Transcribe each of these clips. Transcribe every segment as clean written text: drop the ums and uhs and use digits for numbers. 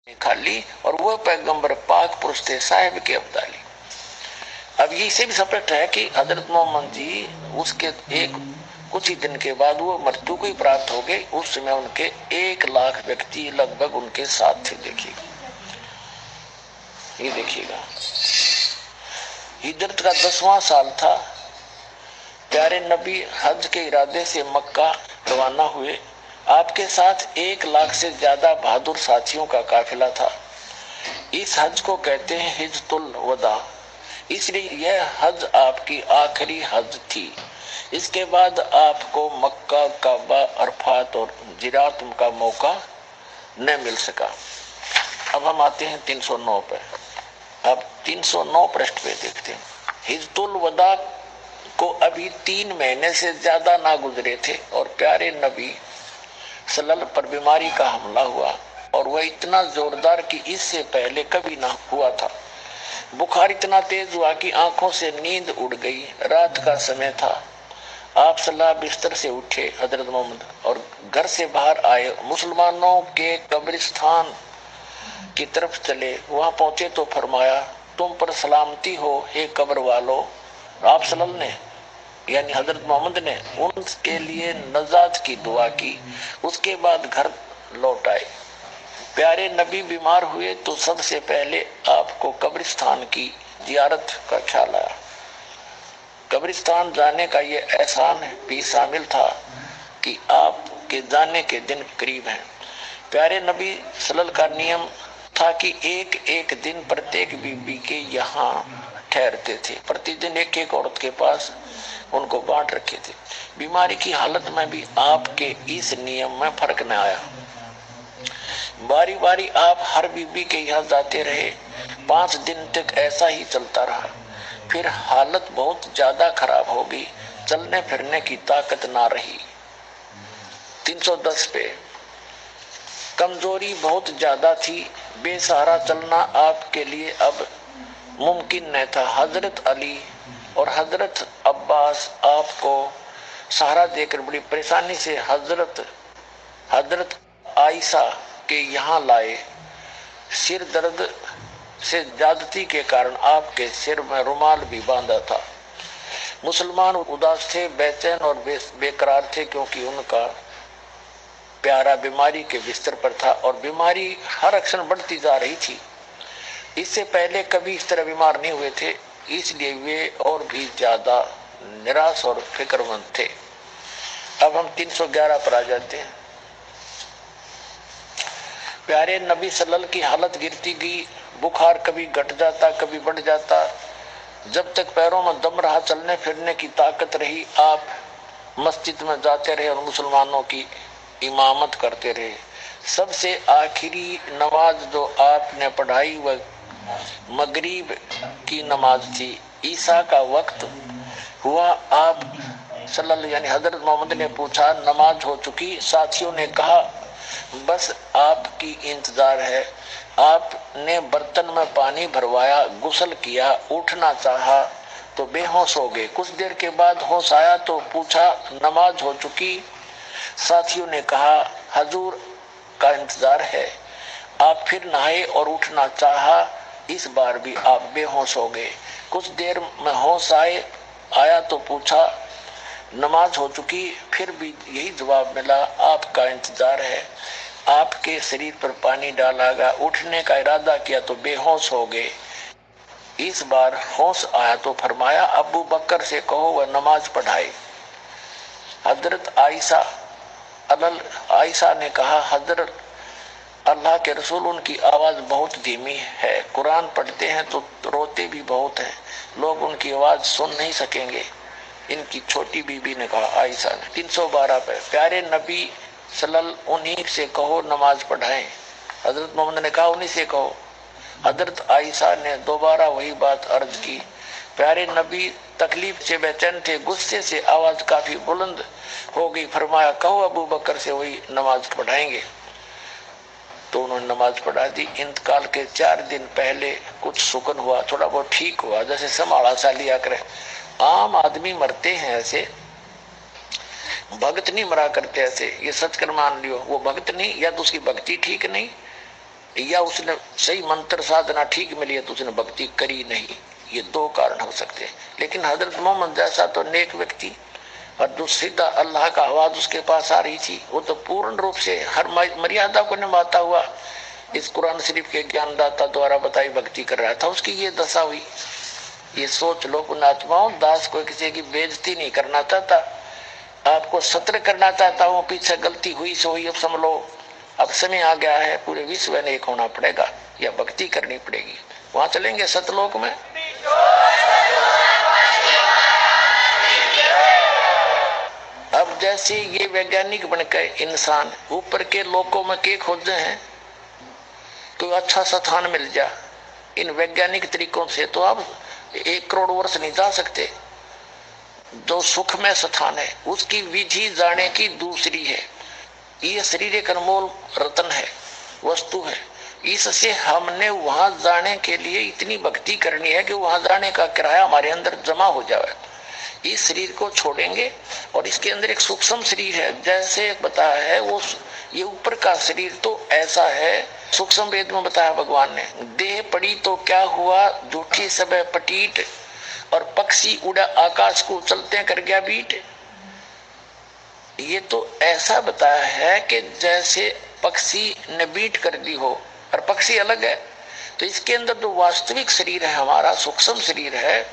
खाली, और वो पैगंबर पाक पुरुष थे साहिब के अब्दाली। अब ये इसे भी स्पष्ट है कि हजरत मोहम्मद जी उसके एक कुछ ही दिन के बाद वो मृत्यु को ही प्राप्त हो गए। उस समय उनके 1 लाख व्यक्ति लगभग उनके साथ थे। देखिएगा, ये देखिएगा, हिजरत का 10वां साल था। प्यारे नबी हज के इरादे से मक्का रवाना हुए। आपके साथ 1 लाख से ज्यादा बहादुर साथियों का काफिला था। इस हज को कहते हैं हिज्जतुल वदा, इसलिए यह हज आपकी आखिरी हज थी। इसके बाद आपको मक्का, काबा, अरफात और जिरात का मौका न मिल सका। अब हम आते हैं 309 पे। अब 309 पृष्ठ पे देखते हैं। हिज्जतुल वदा को अभी 3 महीने से ज्यादा ना गुजरे थे और प्यारे नबी सल्लल्लाहु पर बीमारी का हमला हुआ, और वह इतना जोरदार कि इससे पहले कभी ना हुआ था। बुखार इतना तेज हुआ कि आंखों से नींद उड़ गई। रात का समय था। आप सल्लल्लाहु बिस्तर से उठे हजरत मोहम्मद और घर से बाहर आए। मुसलमानों के कब्रिस्तान की तरफ चले। वहां पहुंचे तो फरमाया, तुम पर सलामती हो हे कब्र वालों। आप सल्लल्लाहु ने यानी हजरत मोहम्मद ने उनके लिए नजात की दुआ की। उसके बाद घर लौट आए। प्यारे नबी बीमार हुए तो सबसे पहले आपको कब्रिस्तान की जियारत का ख्याल आया। कब्रिस्तान जाने का ये एहसान भी शामिल था कि आपके जाने के दिन करीब हैं। प्यारे नबी सल्लल्लाहु का नियम था कि एक एक दिन प्रत्येक बीबी के यहाँ ठहरते थे। प्रतिदिन एक एक औरत के पास उनको बांट रखे थे। बीमारी की हालत में भी आपके इस नियम में फर्क न आया। बारी बारी आप हर बीबी के यहाँ जाते रहे। 5 दिन तक ऐसा ही चलता रहा। फिर हालत बहुत ज्यादा खराब हो गई। चलने फिरने की ताकत ना रही। 310 पे कमजोरी बहुत ज्यादा थी। बेसहारा चलना आपके लिए अब मुमकिन न था। हजरत अली और हजरत अब्बास आपको सहारा देकर बड़ी परेशानी से हजरत आयशा के यहाँ लाए। सिर दर्द से ज्यादती के कारण आपके सिर में रुमाल भी बांधा था। मुसलमान उदास थे, बेचैन और बेकरार थे, क्योंकि उनका प्यारा बीमारी के बिस्तर पर था और बीमारी हर क्षण बढ़ती जा रही थी। इससे पहले कभी इस तरह बीमार नहीं हुए थे, इसलिए वे और भी ज्यादा निराश और फिक्रमंद थे। अब हम 311 पर आ जाते हैं। प्यारे नबी सल्लल्लाहु की हालत गिरती गई। बुखार कभी घट जाता, कभी बढ़ जाता। जब तक पैरों में दम रहा, चलने फिरने की ताकत रही, आप मस्जिद में जाते रहे और मुसलमानों की इमामत करते रहे। सबसे आखिरी नमाज जो आपने पढ़ाई वह मगरिब की नमाज थी। ईसा का वक्त हुआ। आप सल्लल्लाहु यानी हजरत मोहम्मद ने पूछा, नमाज हो चुकी? साथियों ने कहा, बस आपकी इंतजार है। आपने बर्तन में पानी भरवाया, गुस्ल किया, उठना चाहा तो बेहोश हो गए। कुछ देर के बाद होश आया तो पूछा, नमाज हो चुकी? साथियों ने कहा, हजूर का इंतजार है। आप फिर नहाए और उठना चाहा। इस बार भी आप बेहोश हो गए। कुछ देर में होश आया तो पूछा, नमाज हो चुकी? फिर भी यही जवाब मिला, आपका इंतजार है। आपके शरीर पर पानी डाला गया। उठने का इरादा किया तो बेहोश हो गए। इस बार होश आया तो फरमाया, अबू बकर से कहो वह नमाज पढ़ाए। हजरत आयशा ने कहा, हजरत अल्लाह के रसूल, उनकी आवाज बहुत धीमी है। कुरान पढ़ते हैं तो रोते भी बहुत हैं। लोग उनकी आवाज सुन नहीं सकेंगे। इनकी छोटी बीबी ने कहा, आयशा ने। 312 पे प्यारे नबी सल्लल्लाहु उन्हीं से कहो नमाज पढ़ाएं। हजरत मोहम्मद ने कहा, उन्हीं से कहो। हजरत आयशा ने दोबारा वही बात अर्ज की। प्यारे नबी तकलीफ से बेचैन थे। गुस्से से आवाज काफी बुलंद हो गई। फरमाया, कहो अबू बकर से वही नमाज पढ़ाएंगे। तो उन्होंने नमाज पढ़ा दी। इंतकाल के 4 दिन पहले कुछ सुकन हुआ, थोड़ा बहुत ठीक हुआ, जैसे संभाला सा लिया करे। आम आदमी मरते हैं ऐसे, भगत नहीं मरा करते ऐसे। ये सच कर मान लियो, वो भगत नहीं, या तो उसकी भक्ति ठीक नहीं या उसने सही मंत्र साधना ठीक मिली है तो उसने भक्ति करी नहीं। ये दो कारण हो सकते हैं। लेकिन हजरत मोहम्मद जैसा तो नेक व्यक्ति और जो सीधा अल्लाह का आवाज उसके पास आ रही थी, वो तो पूर्ण रूप से हर मर्यादा को निभाता हुआ इस कुरान शरीफ के ज्ञानदाता द्वारा बताई भक्ति कर रहा था। उसकी ये दशा हुई। ये सोच लो पुण्यात्माओं, दास को किसी की बेइज्जती नहीं करना चाहता, आपको सत्र करना चाहता हूँ। पीछे गलती हुई सो हुई, अब समझ लो अब समय आ गया है, पूरे विश्व में एक होना पड़ेगा या भक्ति करनी पड़ेगी। वहां चलेंगे सतलोक में। अब जैसे ये वैज्ञानिक बनकर इंसान ऊपर के लोकों में के खोजे हैं, कोई अच्छा स्थान मिल जा इन वैज्ञानिक तरीकों से, तो आप 1 करोड़ वर्ष नहीं जा सकते। जो सुख में स्थान है उसकी विधि जाने की दूसरी है। ये शरीर एक अनमोल रत्न है, वस्तु है। इससे हमने वहां जाने के लिए इतनी भक्ति करनी है कि वहां जाने का किराया हमारे अंदर जमा हो जाए। इस शरीर को छोड़ेंगे और इसके अंदर एक सूक्ष्म शरीर है, जैसे बताया है वो ये ऊपर का शरीर तो ऐसा है, सूक्ष्म वेद में बताया भगवान ने, देह पड़ी तो क्या हुआ झूठी सब पटीट, और पक्षी उड़ा आकाश को चलते कर गया बीट। ये तो ऐसा बताया है कि जैसे पक्षी ने बीट कर दी हो, और पक्षी अलग है। तो इसके अंदर जो वास्तविक शरीर है हमारा, सूक्ष्म शरीर है,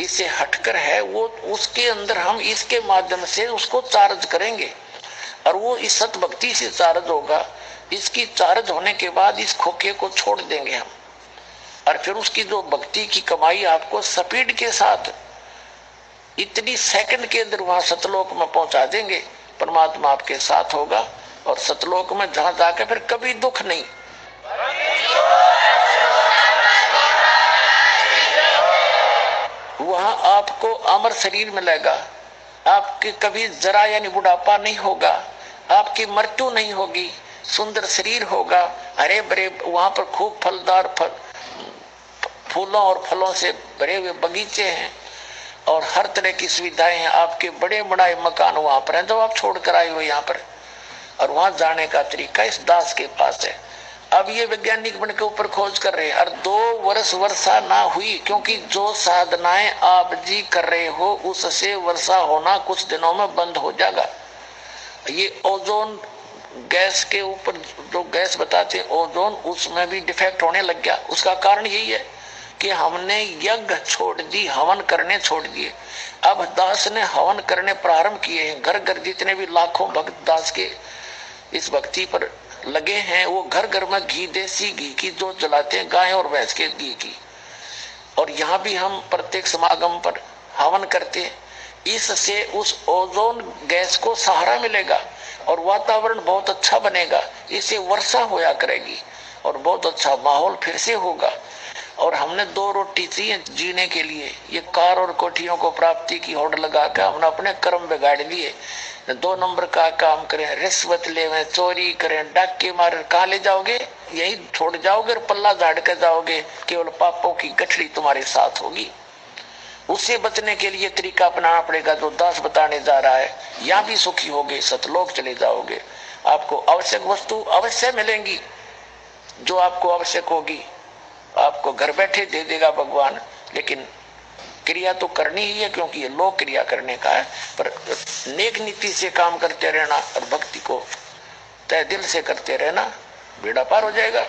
इससे हटकर है वो, उसके अंदर हम इसके माध्यम से उसको चार्ज करेंगे और वो इस सत भक्ति से चार्ज होगा। इसकी चार्ज होने के बाद इस खोखे को छोड़ देंगे हम, और फिर उसकी जो भक्ति की कमाई आपको स्पीड के साथ इतनी सेकंड के अंदर वहां सतलोक में पहुंचा देंगे। परमात्मा आपके साथ होगा और सतलोक में जहां जाकर फिर कभी दुख नहीं। वहां आपको अमर शरीर मिलेगा, आपके कभी जरा यानी बुढ़ापा नहीं होगा, आपकी मृत्यु नहीं होगी, सुंदर शरीर होगा, हरे भरे वहां पर खूब फलदार फूलों और फलों से भरे हुए बगीचे हैं और हर तरह की सुविधाएं हैं। आपके बड़े बड़े मकान वहां पर हैं जो आप छोड़ कर आए हो यहाँ पर, और वहां जाने का तरीका इस दास के पास है। अब ये वैज्ञानिक बन के ऊपर खोज कर रहे हैं, और 2 वर्ष वर्षा ना हुई, क्योंकि जो साधनाएं आप जी कर रहे हो उससे वर्षा होना कुछ दिनों में बंद हो जाएगा। ये ओजोन गैस के ऊपर जो गैस बताते हैं ओजोन, उसमें भी डिफेक्ट होने लग गया। उसका कारण यही है कि हमने यज्ञ छोड़ दी, हवन करने छोड़ दिए। अब दास ने हवन करने प्रारंभ किए हैं। घर घर जितने भी लाखों भक्त दास के इस भक्ति पर लगे हैं, वो घर घर में घी, देसी घी की जो जलाते हैं, गाय और भैंस के घी की। और यहाँ भी हम प्रत्येक समागम पर हवन करते हैं। इससे उस ओजोन गैस को सहारा मिलेगा और वातावरण बहुत अच्छा बनेगा। इससे वर्षा होया करेगी और बहुत अच्छा माहौल फिर से होगा। और हमने 2 रोटी चाहिए जीने के लिए, ये कार और कोठियों को प्राप्ति की होड़ लगाकर हमने अपने कर्म बिगाड़ लिए। 2 नंबर का काम करें, रिश्वत लेवें, चोरी करें, डाके मारे, कहाँ ले जाओगे? यही छोड़ जाओगे और पल्ला झाड़ कर जाओगे। केवल पापों की गठरी तुम्हारे साथ होगी। उससे बचने के लिए तरीका अपनाना पड़ेगा जो दास बताने जा रहा है। यहाँ भी सुखी होगे, सतलोक चले जाओगे। आपको आवश्यक वस्तु अवश्य मिलेंगी, जो आपको आवश्यक होगी आपको घर बैठे दे देगा भगवान। लेकिन क्रिया तो करनी ही है, क्योंकि ये लोक क्रिया करने का है। पर नेक नीति से काम करते रहना और भक्ति को तय दिल से करते रहना, बेड़ा पार हो जाएगा।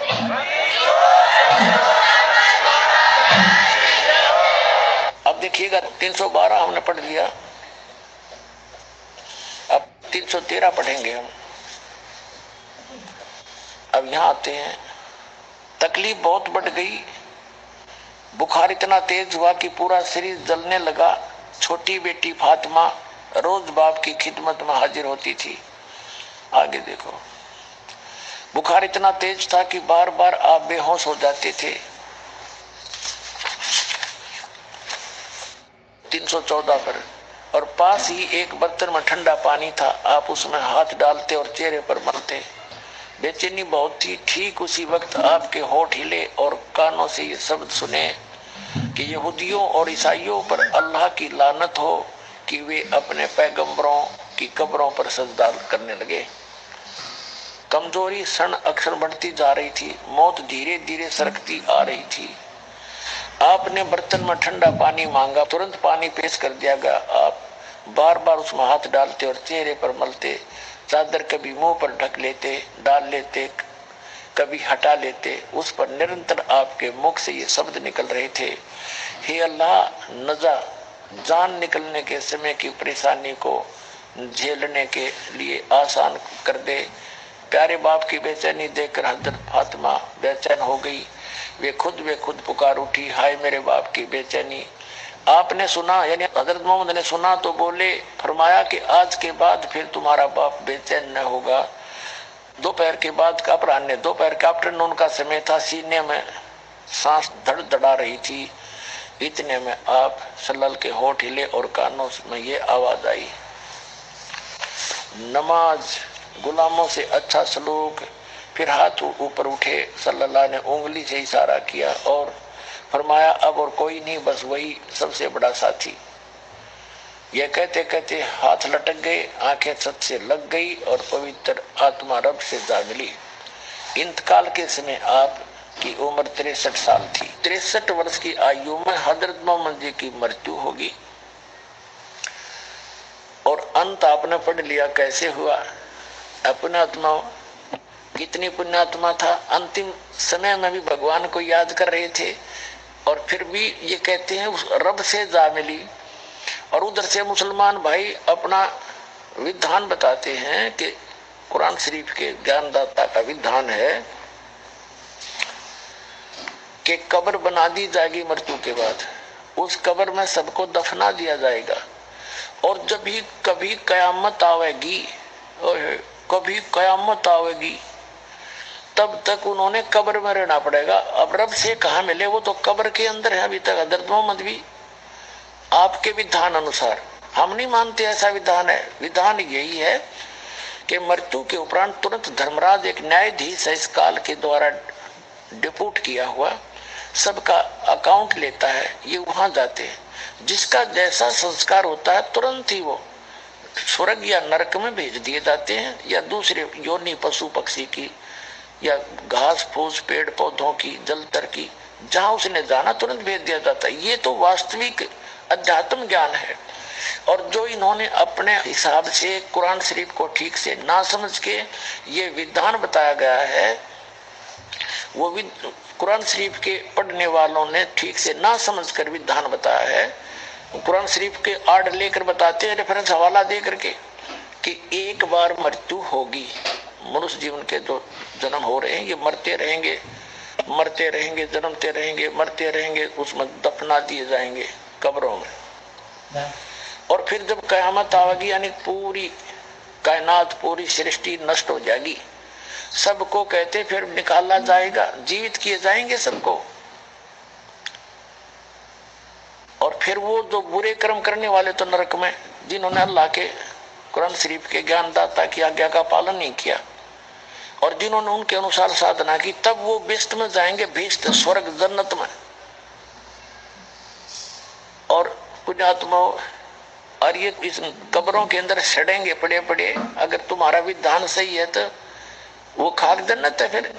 अब देखिएगा 312 हमने पढ़ लिया, अब 313 पढ़ेंगे हम। अब यहाँ आते हैं, तकलीफ बहुत बढ़ गई, बुखार इतना तेज हुआ कि पूरा शरीर जलने लगा। छोटी बेटी फातिमा रोज बाप की खिदमत में हाजिर होती थी। आगे देखो, बुखार इतना तेज था कि बार बार आप बेहोश हो जाते थे। 314 पर, और पास ही एक बर्तन में ठंडा पानी था, आप उसमें हाथ डालते और चेहरे पर मलते। बेचैनी बहुत थी। ठीक उसी वक्त आपके होठ हिले और कानों से ये शब्द सुने कि यहूदियों और ईसाइयों पर अल्लाह की लानत हो कि वे अपने पैगंबरों की कब्रों पर सजदा करने लगे। कमजोरी क्षण अक्षर बढ़ती जा रही थी, मौत धीरे धीरे सरकती आ रही थी। आपने बर्तन में ठंडा पानी मांगा, तुरंत पानी पेश कर दिया गया। आप बार बार उसमें हाथ डालते और चेहरे पर मलते, चादर कभी मुंह पर ढक लेते, डाल लेते, कभी हटा लेते। उस पर निरंतर आपके मुख से ये शब्द निकल रहे थे, हे अल्लाह, नजा जान निकलने के समय की परेशानी को झेलने के लिए आसान कर दे। प्यारे बाप की बेचैनी देखकर हजरत फातिमा बेचैन हो गई। वे खुद पुकार उठी, हाय मेरे बाप की बेचैनी। आपने सुना, यानी हजरत मोहम्मद ने सुना तो बोले, फरमाया कि आज के बाद फिर तुम्हारा बाप बेचैन न होगा। दोपहर के बाद का अपराह्न, दोपहर का आफ्टरनून का समय था। सीने में सांस धड़धड़ा रही थी। इतने में आप सल्लल के होठ हिले और कानों में ये आवाज आई, नमाज गुलामों से अच्छा सलूक। फिर हाथ ऊपर उठे, सल्लल्लाहु ने उंगली से इशारा किया और फरमाया, अब और कोई नहीं, बस वही सबसे बड़ा साथी। ये कहते कहते हाथ लटक गए, आंखें छत से लग गई और पवित्र आत्मा रब से जा मिली। इंतकाल के समय आप की उम्र 63 साल थी। 63 वर्ष की आयु में हजरत मोहम्मद जी की मृत्यु होगी। और अंत आपने पढ़ लिया कैसे हुआ। अपना आत्मा कितनी पुण्यात्मा था, अंतिम समय में भी भगवान को याद कर रहे थे और फिर भी ये कहते हैं उस रब से जा मिली। और उधर से मुसलमान भाई अपना विधान बताते हैं कि कुरान शरीफ के ज्ञानदाता का विधान है कि कब्र बना दी जाएगी मृत्यु के बाद, उस कब्र में सबको दफना दिया जाएगा। और जब भी कभी कयामत आवेगी, कभी कयामत आवेगी, तब तक उन्होंने कब्र में रहना पड़ेगा। अब रब से कहाँ मिले, वो तो कब्र के अंदर है अभी तक। हजरत मोहम्मद भी आपके विधान अनुसार, हम नहीं मानते ऐसा विधान है। विधान यही है कि मृत्यु के उपरांत तुरंत धर्मराज एक न्यायाधीश है इस काल के द्वारा डिप्यूट किया हुआ, सबका अकाउंट लेता है, ये वहां जाते हैं। जिसका जैसा संस्कार होता है तुरंत ही वो स्वर्ग या नरक में भेज दिए जाते हैं, या दूसरे योनि पशु पक्षी की, या घास फूस पेड़ पौधों की, जलतर की, जहां उसने जाना तुरंत भेज दिया जाता है। ये तो वास्तविक अध्यात्म ज्ञान है। और जो इन्होंने अपने हिसाब से कुरान शरीफ को ठीक से ना समझ के ये विधान बताया गया है, वो कुरान शरीफ के पढ़ने वालों ने ठीक से ना समझ कर विधान बताया है। कुरान शरीफ के आर्डर लेकर बताते हैं, रेफरेंस हवाला दे करके, कि एक बार मृत्यु होगी। मनुष्य जीवन के जो जन्म हो रहे हैं ये मरते रहेंगे, मरते रहेंगे, जन्मते रहेंगे, मरते रहेंगे, उसमें दफना दिए जाएंगे कब्रों में। और फिर जब कयामत आवेगी, यानी पूरी कायनात, पूरी सृष्टि नष्ट हो जाएगी, सबको कहते फिर निकाला जाएगा, जीवित किए जाएंगे सबको। और फिर वो जो बुरे कर्म करने वाले तो नरक में, जिन्होंने अल्लाह के कुरान शरीफ के ज्ञानदाता की आज्ञा का पालन नहीं किया और जिन्होंने उनके अनुसार साधना की, तब वो बेस्ट में जाएंगे, बेस्ट स्वर्ग जन्नत में। और पुण्यात्मा, और ये इस कब्रों के अंदर सड़ेंगे पड़े पड़े। अगर तुम्हारा विधान सही है तो वो खाक जन्नत है फिर।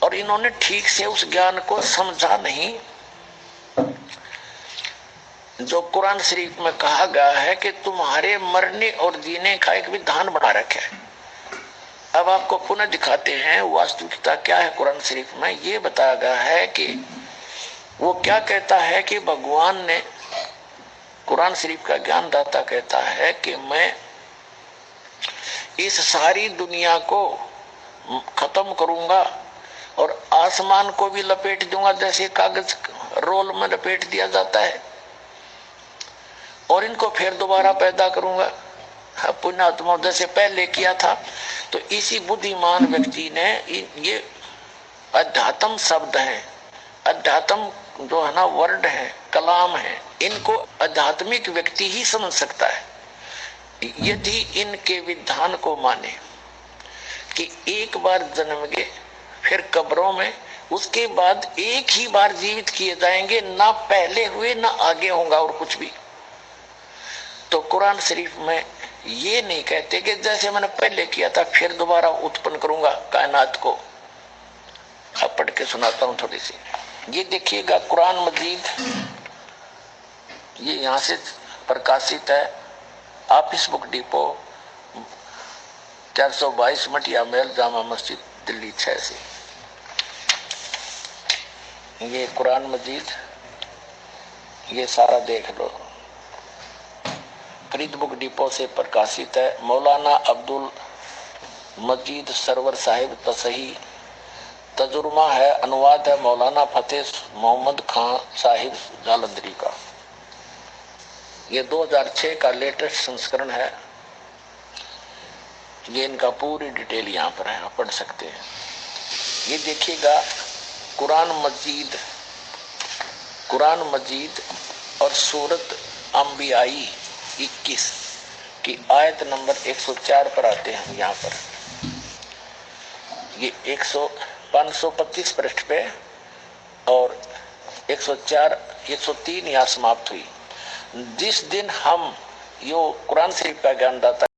और इन्होंने ठीक से उस ज्ञान को समझा नहीं जो कुरान शरीफ में कहा गया है कि तुम्हारे मरने और जीने का एक विधान बना रखा है। अब आपको पुनः दिखाते हैं वास्तविकता क्या है। कुरान शरीफ में ये बताया गया है कि वो क्या कहता है कि भगवान ने, कुरान शरीफ का ज्ञानदाता कहता है कि मैं इस सारी दुनिया को खत्म करूंगा और आसमान को भी लपेट दूंगा, जैसे कागज रोल में लपेट दिया जाता है, और इनको फिर दोबारा पैदा करूंगा पुण्यात्मा जैसे पहले किया था। तो इसी बुद्धिमान व्यक्ति ने ये अध्यात्म शब्द है, अध्यात्म जो है ना वर्ड है, कलाम है, इनको आध्यात्मिक व्यक्ति ही समझ सकता है यदि इनके विधान को माने कि एक बार जन्मेंगे फिर कब्रों में, उसके बाद एक ही बार जीवित किए जाएंगे, ना पहले हुए ना आगे होगा और कुछ भी। तो कुरान शरीफ में ये नहीं कहते कि जैसे मैंने पहले किया था फिर दोबारा उत्पन्न करूंगा कायनात को। अब पढ़ के सुनाता हूं थोड़ी सी। ये देखिएगा कुरान मजीद, ये यहां से प्रकाशित है, ऑफिस बुक डिपो 422 मटिया महल जामा मस्जिद दिल्ली 6 से। ये कुरान मजीद, ये सारा देख लो, फरीद बुक डिपो से प्रकाशित है। मौलाना अब्दुल मजीद सरवर साहिब तसही, तजुर्मा है, अनुवाद है मौलाना फतेह मोहम्मद खान साहिब जालंधरी का। ये 2006 का लेटेस्ट संस्करण है। ये इनका पूरी डिटेल यहाँ पर है, आप पढ़ सकते हैं। ये देखिएगा कुरान मजीद और सूरत अंबियाई 21 की आयत नंबर 104 पर आते हैं। यहाँ पर ये 525 पृष्ठ पे और 104 103 यहाँ समाप्त हुई। जिस दिन हम यो कुरान शरीफ का ज्ञानदाता